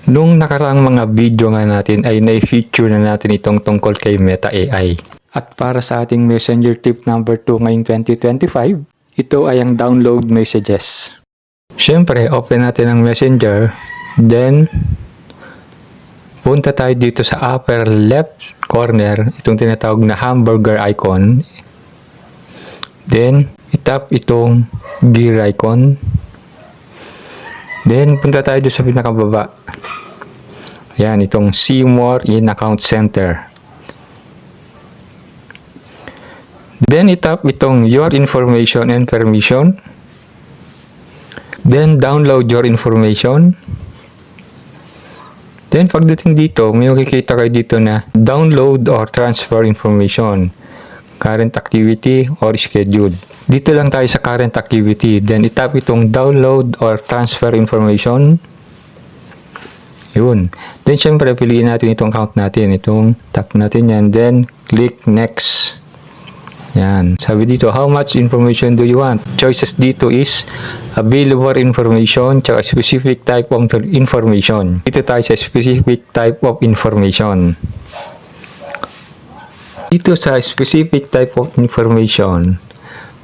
Nung nakaraang mga video nga natin ay na-feature na natin itong tungkol kay Meta AI. At para sa ating messenger tip number 2 ngayong 2025, ito ay ang download messages. Siyempre, open natin ang messenger, then punta tayo dito sa upper left corner, itong tinatawag na hamburger icon. Then, itap itong gear icon. Then, punta tayo doon sa pinakababa. Ayan, itong See More in Account Center. Then, itap itong Your Information and Permission. Then, download your information. Then, pagdating dito, may makikita kayo dito na download or transfer information, current activity or schedule. Dito lang tayo sa current activity. Then, itap itong download or transfer information. Yun. Then, syempre, piliin natin itong account natin. Itong tap natin yan. Then, click next. Yan. Sabi dito, how much information do you want? Choices dito is available information tsaka specific type of information. Dito tayo sa specific type of information. Dito sa specific type of information,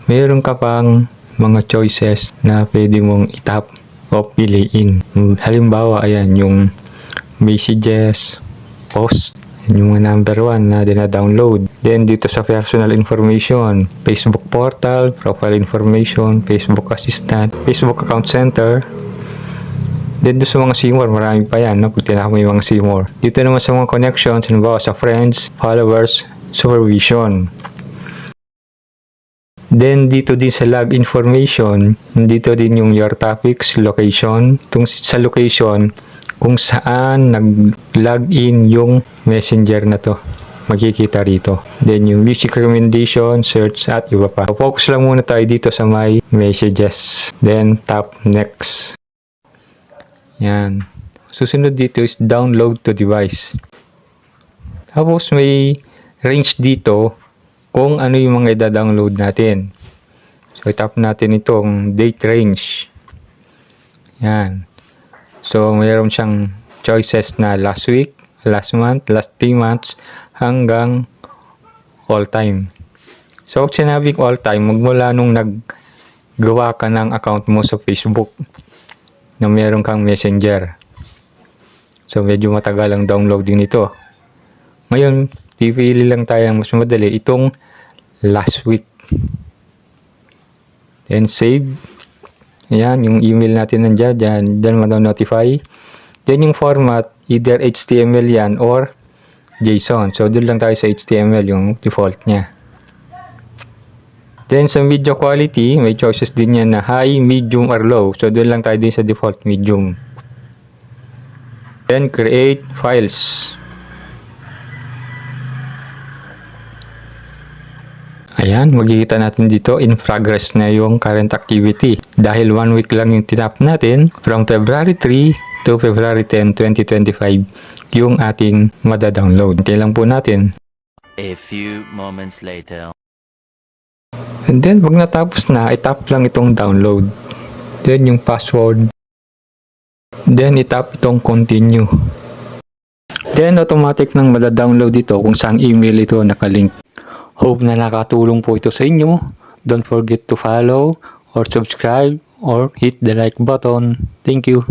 meron ka pang mga choices na pwede mong itap o piliin. Halimbawa, ayan, yung messages, post, yung number 1 na dina-download. Then, dito sa personal information, Facebook portal, profile information, Facebook assistant, Facebook account center. Then, dito sa mga CMOR, marami pa yan, no? Pag tinaka mo yung mga CMOR. Dito naman sa mga connections, halimbawa sa friends, followers, supervision. Then, dito din sa log information, dito din yung your topics, location. Itong sa location, kung saan nag-log in yung messenger na to, makikita rito. Then, yung music recommendation, search, at iba pa. Focus lang muna tayo dito sa my messages. Then, tap next. Yan. Susunod dito is download to device. Tapos, may range dito kung ano yung mga i-download natin. So, tap natin itong date range. Yan. So, mayroon siyang choices na last week, last month, last 3 months, hanggang all time. So, pag sinabing all time, magmula nung naggawa ka ng account mo sa Facebook na mayroon kang messenger. So, medyo matagal ang downloading nito. Ngayon, pipili lang tayo ng mas madali, itong last week. Then, save. Ayan, yung email natin nandiyan, dyan notify. Then, yung format, either HTML yan or JSON. So, doon lang tayo sa HTML, yung default niya. Then, sa video quality, may choices din yan na high, medium, or low. So, doon lang tayo din sa default medium. Then, create files. Ayan, makikita natin dito in progress na yung current activity. Dahil 1 week lang yung tinap natin, from February 3 to February 10, 2025, yung ating madadownload. Hintay lang po natin. A few moments later. And then, pag natapos na, itap lang itong download. Then, yung password. Then, itap itong continue. Then, automatic nang madadownload ito kung saan email ito nakalink. Hope na nakatulong po ito sa inyo. Don't forget to follow or subscribe or hit the like button. Thank you.